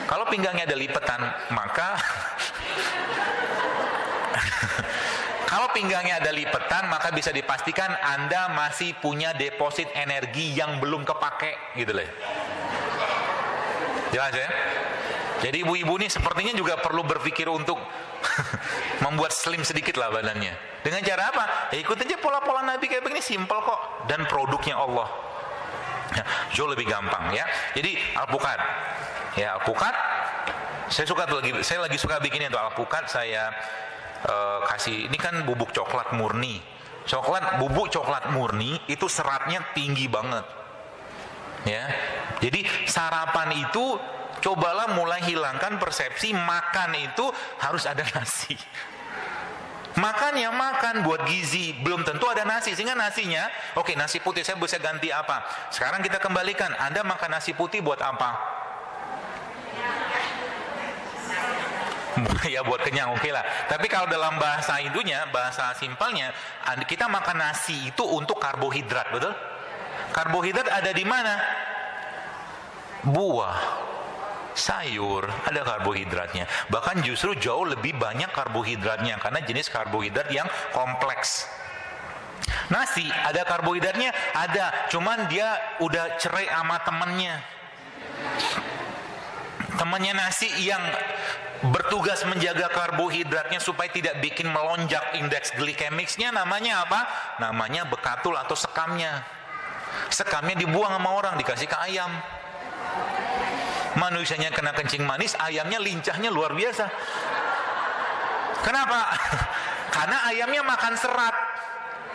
[SPEAKER 1] Kalau pinggangnya ada lipetan, maka kalau pinggangnya ada lipetan, maka bisa dipastikan Anda masih punya deposit energi yang belum kepake, gitu loh. Jelas ya? Jadi ibu-ibu ini sepertinya juga perlu berpikir untuk membuat slim sedikit lah badannya. Dengan cara apa? Ya ikut aja pola-pola Nabi kayak begini, simple kok. Dan produknya Allah. Ya, jauh lebih gampang ya. Jadi alpukat. Ya, alpukat. Saya lagi suka bikin itu alpukat. Saya kasih, ini kan bubuk coklat murni. Bubuk coklat murni itu seratnya tinggi banget. Ya. Jadi sarapan itu cobalah mulai hilangkan persepsi makan itu harus ada nasi. Makannya makan buat gizi, belum tentu ada nasi. Sehingga nasinya, oke, nasi putih saya bisa ganti apa? Sekarang kita kembalikan, Anda makan nasi putih buat apa? Ya buat kenyang, oke lah. Tapi kalau dalam bahasa Hindunya, bahasa simpelnya, kita makan nasi itu untuk karbohidrat, betul? Karbohidrat ada di mana? Buah, sayur, ada karbohidratnya. Bahkan justru jauh lebih banyak karbohidratnya karena jenis karbohidrat yang kompleks. Nasi ada karbohidratnya, ada, cuman dia udah cerai sama temennya. Temannya nasi yang bertugas menjaga karbohidratnya supaya tidak bikin melonjak indeks glikemiknya, namanya apa? Namanya bekatul atau sekamnya. Sekamnya dibuang sama orang, dikasih ke ayam. Manusianya kena kencing manis, ayamnya lincahnya luar biasa. Kenapa? Karena ayamnya makan serat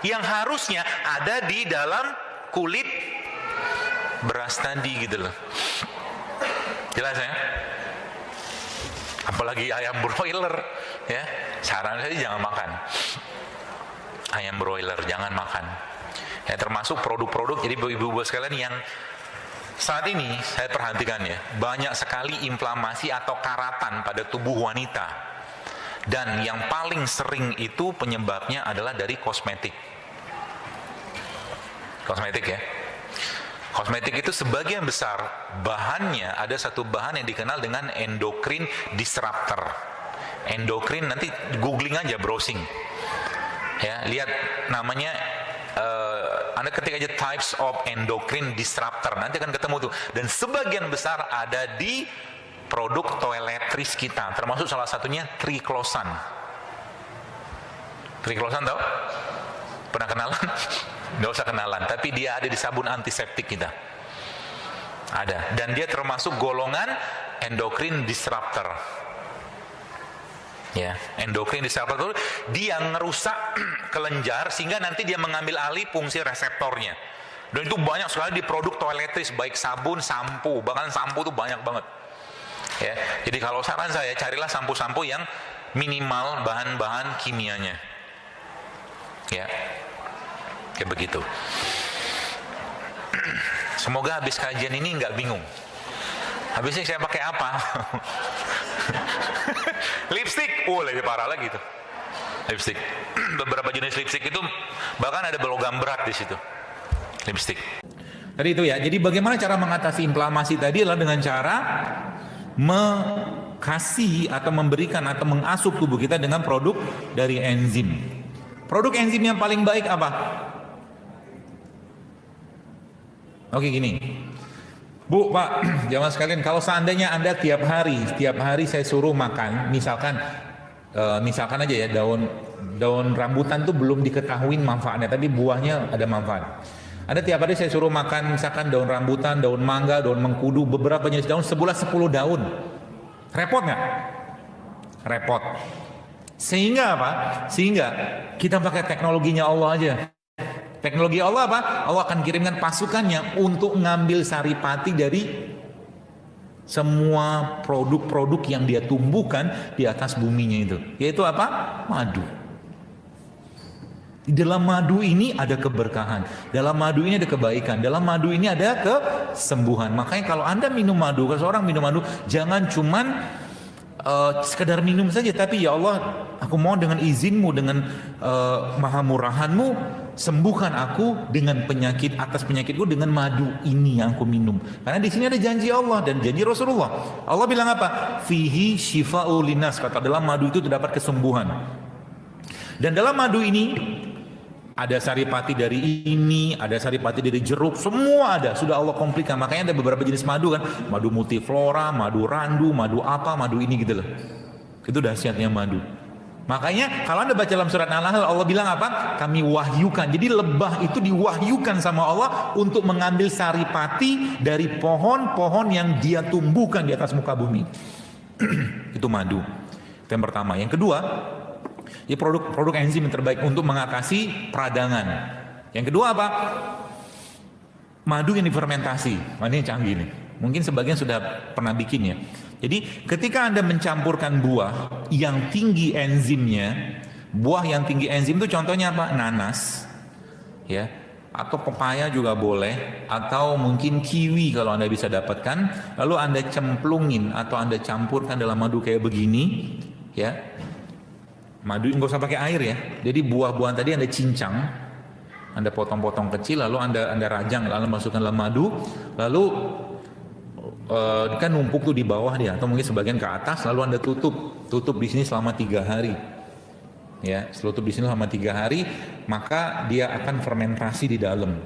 [SPEAKER 1] yang harusnya ada di dalam kulit beras tadi gitu loh. Jelas ya? Apalagi ayam broiler ya. Saran saya jangan makan ayam broiler, jangan makan. Ya, termasuk produk-produk. Jadi ibu-ibu sekalian yang saat ini saya perhatikan ya, banyak sekali inflamasi atau karatan pada tubuh wanita. Dan yang paling sering itu penyebabnya adalah dari kosmetik. Kosmetik ya. Kosmetik itu sebagian besar bahannya ada satu bahan yang dikenal dengan endocrine disruptor. Endocrine, nanti googling aja, browsing. Ya, lihat namanya, Anda ketik aja types of endocrine disruptor, nanti akan ketemu tuh. Dan sebagian besar ada di produk toiletries kita, termasuk salah satunya triclosan. Triclosan tahu? Pernah kenalan? Nggak usah kenalan, tapi dia ada di sabun antiseptik kita. Ada, dan dia termasuk golongan endocrine disruptor. Ya, endocrine disruptor itu dia ngerusak kelenjar sehingga nanti dia mengambil alih fungsi reseptornya. Dan itu banyak sekali di produk toiletries, baik sabun, sampo, bahkan sampo itu banyak banget. Ya, jadi kalau saran saya, carilah sampo-sampo yang minimal bahan-bahan kimianya. Ya, kayak begitu. Semoga habis kajian ini nggak bingung. Habisnya saya pakai apa? Lipstick, lebih parah lagi tuh. Lipstick. Beberapa jenis lipstick itu bahkan ada logam berat di situ. Lipstick. Tadi itu ya. Jadi bagaimana cara mengatasi inflamasi tadi adalah dengan cara kasih atau memberikan atau mengasup tubuh kita dengan produk dari enzim. Produk enzim yang paling baik apa? Oke gini, Bu, Pak, jamaah sekalian, kalau seandainya Anda tiap hari saya suruh makan, misalkan aja ya, daun rambutan tuh belum diketahui manfaatnya, tapi buahnya ada manfaat. Ada tiap hari saya suruh makan misalkan daun rambutan, daun mangga, daun mengkudu, beberapa jenis daun, sebulan 10 daun. Repot nggak? Repot. Sehingga apa? Sehingga kita pakai teknologinya Allah aja. Teknologi Allah apa? Allah akan kirimkan pasukannya untuk ngambil saripati dari semua produk-produk yang dia tumbuhkan di atas buminya itu. Yaitu apa? Madu. Di dalam madu ini ada keberkahan, dalam madu ini ada kebaikan, dalam madu ini ada kesembuhan. Makanya kalau Anda minum madu, kalau seorang minum madu, jangan cuman sekedar minum saja, tapi ya Allah, aku mau dengan izinmu, dengan maha murahanmu, sembuhkan aku dengan penyakit, atas penyakitku dengan madu ini yang aku minum. Karena di sini ada janji Allah dan janji Rasulullah. Allah bilang apa? Fihi shifa'u linas, kata dalam madu itu terdapat kesembuhan. Dan dalam madu ini ada saripati dari ini, ada saripati dari jeruk, semua ada, sudah Allah komplikan. Makanya ada beberapa jenis madu kan, madu multiflora, madu randu, madu apa, madu ini gitu loh. Itu dahsyatnya madu. Makanya kalau Anda baca dalam surat An-Nahl, Allah bilang apa? Kami wahyukan. Jadi lebah itu diwahyukan sama Allah untuk mengambil saripati dari pohon-pohon yang dia tumbuhkan di atas muka bumi. Itu madu. Itu yang pertama. Yang kedua, ya produk enzim yang terbaik untuk mengatasi peradangan. Yang kedua apa? Madu yang difermentasi. Ini yang canggih nih. Mungkin sebagian sudah pernah bikin ya. Jadi ketika Anda mencampurkan buah yang tinggi enzimnya, buah yang tinggi enzim itu contohnya apa? Nanas, ya, atau pepaya juga boleh, atau mungkin kiwi kalau Anda bisa dapatkan. Lalu Anda cemplungin atau Anda campurkan dalam madu kayak begini, ya. Madu nggak usah pakai air ya. Jadi buah-buahan tadi Anda cincang, Anda potong-potong kecil, lalu Anda rajang, lalu masukkan dalam madu, lalu kan numpuk tuh di bawah dia, atau mungkin sebagian ke atas, lalu Anda tutup di sini selama 3 hari. Ya, tutup di sini selama 3 hari, maka dia akan fermentasi di dalam.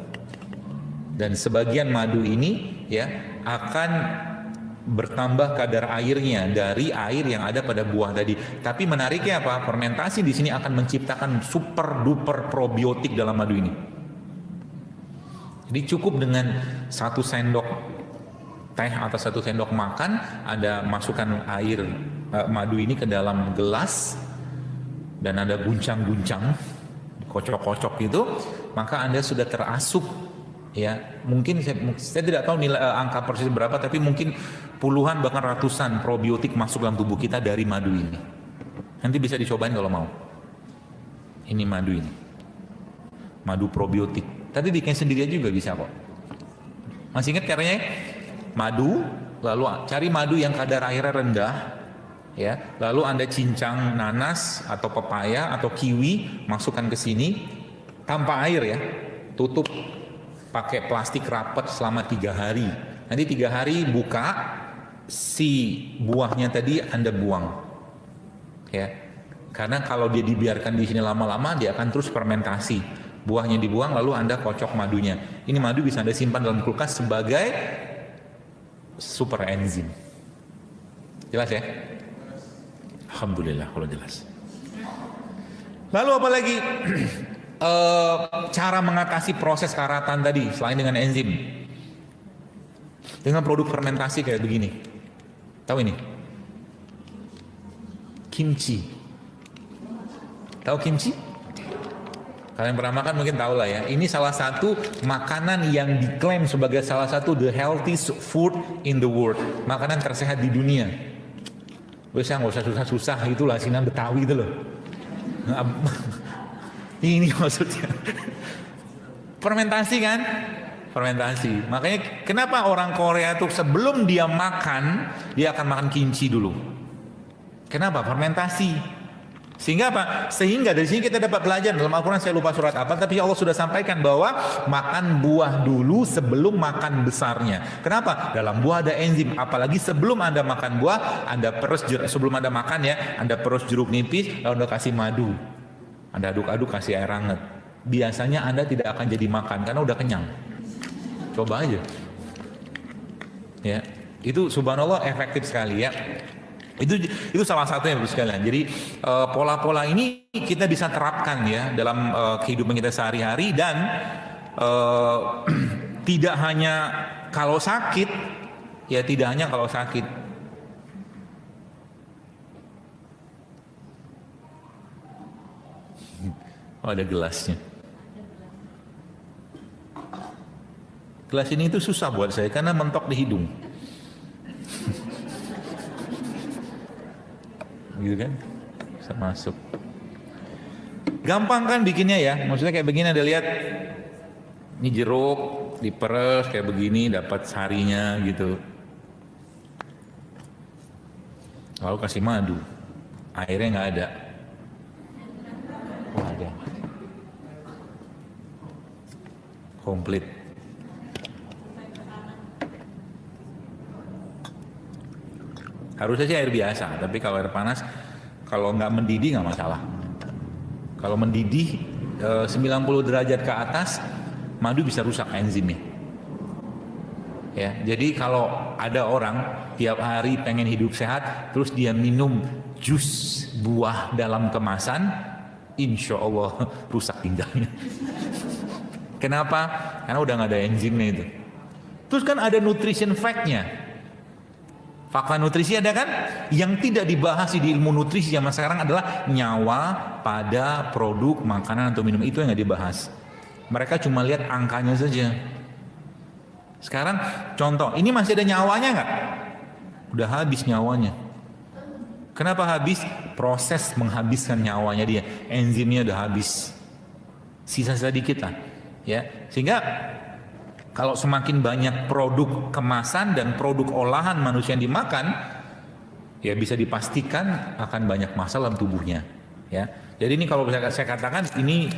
[SPEAKER 1] Dan sebagian madu ini ya akan bertambah kadar airnya dari air yang ada pada buah tadi. Tapi menariknya apa? Fermentasi di sini akan menciptakan super duper probiotik dalam madu ini. Jadi cukup dengan 1 sendok teh atau 1 sendok makan, Anda masukkan air madu ini ke dalam gelas dan Anda guncang-guncang, kocok-kocok gitu, maka Anda sudah terasup. Ya, mungkin saya tidak tahu nilai angka persis berapa, tapi mungkin puluhan bahkan ratusan probiotik masuk dalam tubuh kita dari madu ini. Nanti bisa dicobain kalau mau. Ini madu ini, madu probiotik. Tapi bikin sendirian juga bisa kok. Masih ingat caranya? Madu, lalu cari madu yang kadar airnya rendah, ya. Lalu Anda cincang nanas atau pepaya atau kiwi, masukkan ke sini tanpa air ya. Tutup pakai plastik rapat selama 3 hari. Nanti 3 hari buka, si buahnya tadi Anda buang. Ya. Karena kalau dia dibiarkan di sini lama-lama dia akan terus fermentasi. Buahnya dibuang lalu Anda kocok madunya. Ini madu bisa Anda simpan dalam kulkas sebagai super enzim. Jelas ya? Alhamdulillah kalau jelas. Lalu apa lagi? Cara mengatasi proses karatan tadi selain dengan enzim. Dengan produk fermentasi kayak begini. Tahu ini? Kimchi. Tahu kimchi? Kalian pernah makan mungkin tahu lah ya. Ini salah satu makanan yang diklaim sebagai salah satu the healthiest food in the world. Makanan tersehat di dunia. Bisa nggak usah susah-susah itulah asinan Betawi itu loh. Ini maksudnya. Fermentasi kan? Fermentasi. Makanya kenapa orang Korea tuh sebelum dia makan, dia akan makan kimchi dulu. Kenapa? Fermentasi. Sehingga apa? Sehingga dari sini kita dapat belajar dalam Al-Quran, saya lupa surat apa, tapi Allah sudah sampaikan bahwa makan buah dulu sebelum makan besarnya. Kenapa? Dalam buah ada enzim. Apalagi sebelum Anda makan buah, Anda perus sebelum Anda makan ya, Anda perus jeruk nipis, lalu Anda kasih madu. Anda aduk-aduk kasih air hangat. Biasanya Anda tidak akan jadi makan karena udah kenyang. Coba aja. Ya, itu subhanallah efektif sekali ya. Itu salah satunya Bapak sekalian. Jadi pola-pola ini kita bisa terapkan ya dalam kehidupan kita sehari-hari dan tidak hanya kalau sakit ya, tidak hanya kalau sakit. Oh, ada gelasnya. Gelas ini itu susah buat saya karena mentok di hidung. Gitu kan, bisa masuk. Gampang kan bikinnya ya, maksudnya kayak begini Anda lihat, ini jeruk diperes kayak begini dapat sarinya gitu. Lalu kasih madu, airnya nggak ada. Oh, ada. Komplit. Harusnya sih air biasa, tapi kalau air panas, kalau nggak mendidih nggak masalah. Kalau mendidih 90 derajat ke atas, madu bisa rusak enzimnya. Ya, jadi kalau ada orang tiap hari pengen hidup sehat, terus dia minum jus buah dalam kemasan, insya Allah rusak ginjalnya. Kenapa? Karena udah nggak ada enzimnya itu. Terus kan ada nutrition fact-nya. Fakta nutrisi ada kan? Yang tidak dibahas di ilmu nutrisi zaman sekarang adalah nyawa pada produk makanan atau minum, itu yang nggak dibahas. Mereka cuma lihat angkanya saja. Sekarang contoh, ini masih ada nyawanya nggak? Udah habis nyawanya. Kenapa habis? Proses menghabiskan nyawanya dia, enzimnya udah habis. Sisa-sisa dikit lah, ya. Sehingga kalau semakin banyak produk kemasan dan produk olahan manusia yang dimakan, ya bisa dipastikan akan banyak masalah dalam tubuhnya. Ya, jadi ini kalau saya katakan ini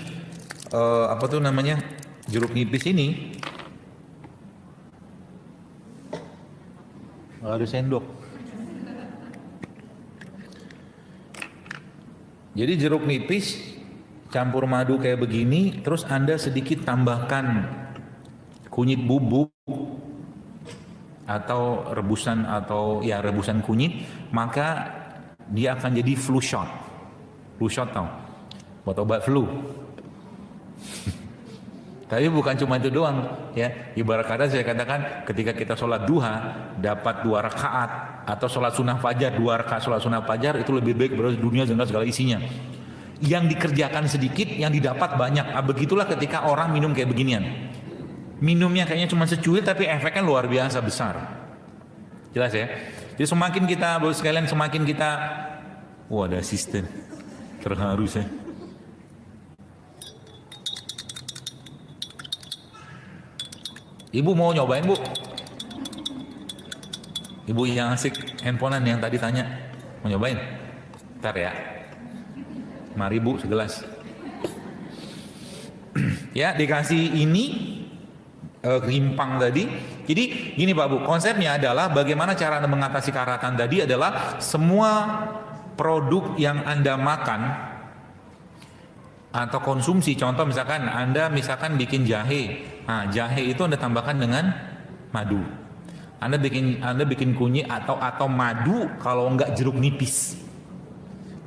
[SPEAKER 1] apa tuh namanya jeruk nipis ini, ada sendok. Jadi jeruk nipis campur madu kayak begini, terus Anda sedikit tambahkan kunyit bubuk atau rebusan kunyit, maka dia akan jadi flu shot. Flu shot tau, buat obat flu. Tapi bukan cuma itu doang ya. Ibarat kata saya katakan ketika kita sholat duha dapat 2 rakaat atau sholat sunnah fajar 2 rakaat sholat sunnah fajar itu lebih baik daripada dunia dengan segala isinya. Yang dikerjakan sedikit, yang didapat banyak. Begitulah ketika orang minum kayak beginian. Minumnya kayaknya cuma secuil tapi efeknya luar biasa besar. Jelas ya? Jadi semakin kita, Bapak sekalian, semakin kita, ada asisten. Terharu saya. Ibu mau nyobain, Bu? Ibu yang asik handphonean yang tadi tanya, mau nyobain? Ntar ya. Mari Bu, segelas. Ya, dikasih ini rimpang tadi. Jadi gini Pak Bu, konsepnya adalah bagaimana cara Anda mengatasi karatan tadi adalah semua produk yang Anda makan atau konsumsi, contoh misalkan Anda bikin jahe. Nah, jahe itu Anda tambahkan dengan madu. Anda bikin kunyit atau madu, kalau enggak jeruk nipis.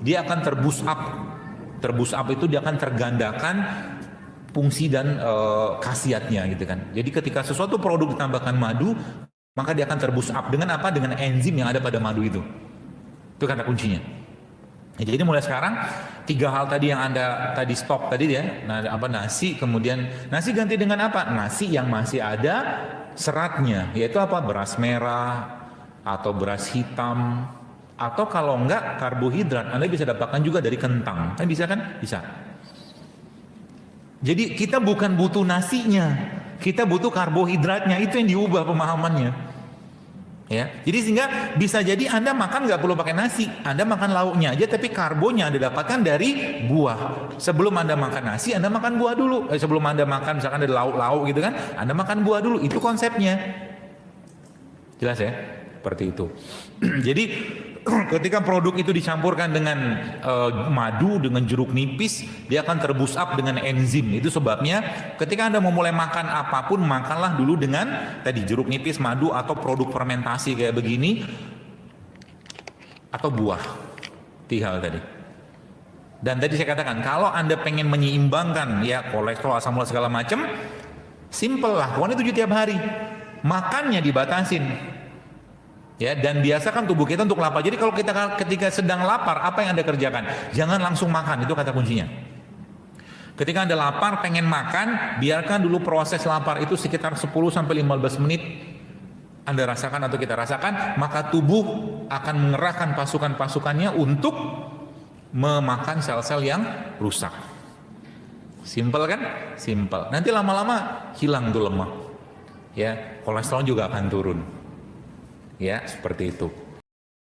[SPEAKER 1] Dia akan terboost up. Terboost up itu dia akan tergandakan fungsi dan khasiatnya gitu kan. Jadi ketika sesuatu produk ditambahkan madu, maka dia akan terboost up dengan apa? Dengan enzim yang ada pada madu itu. Itu kata kuncinya. Ya, jadi mulai sekarang 3 hal tadi yang Anda tadi stop tadi ya. Nah, nasi, kemudian nasi ganti dengan apa? Nasi yang masih ada seratnya, yaitu apa? Beras merah atau beras hitam, atau kalau enggak karbohidrat Anda bisa dapatkan juga dari kentang. Kan bisa kan? Bisa. Jadi kita bukan butuh nasinya, kita butuh karbohidratnya, itu yang diubah pemahamannya. Ya, jadi sehingga bisa jadi Anda makan nggak perlu pakai nasi, Anda makan lauknya aja, tapi karbonya Anda dapatkan dari buah. Sebelum Anda makan nasi, Anda makan buah dulu. Sebelum Anda makan misalkan ada lauk-lauk gitu kan, Anda makan buah dulu. Itu konsepnya. Jelas ya? Seperti itu. Jadi ketika produk itu dicampurkan dengan madu, dengan jeruk nipis, dia akan terboost up dengan enzim. Itu sebabnya ketika Anda mau mulai makan apapun, makanlah dulu dengan tadi jeruk nipis, madu, atau produk fermentasi kayak begini, atau buah. 3 hal tadi. Dan tadi saya katakan, kalau Anda pengen menyeimbangkan ya kolesterol, asam urat segala macam, simple lah, pokoknya 7 tiap hari. Makannya dibatasin. Ya, dan biasakan tubuh kita untuk lapar. Jadi kalau kita ketika sedang lapar, apa yang Anda kerjakan? Jangan langsung makan, itu kata kuncinya. Ketika Anda lapar, pengen makan, biarkan dulu proses lapar itu sekitar 10-15 menit Anda rasakan atau kita rasakan, maka tubuh akan mengerahkan pasukan-pasukannya untuk memakan sel-sel yang rusak. Simple kan? Simple. Nanti lama-lama hilang tuh lemak. Ya, kolesterol juga akan turun. Ya, seperti itu.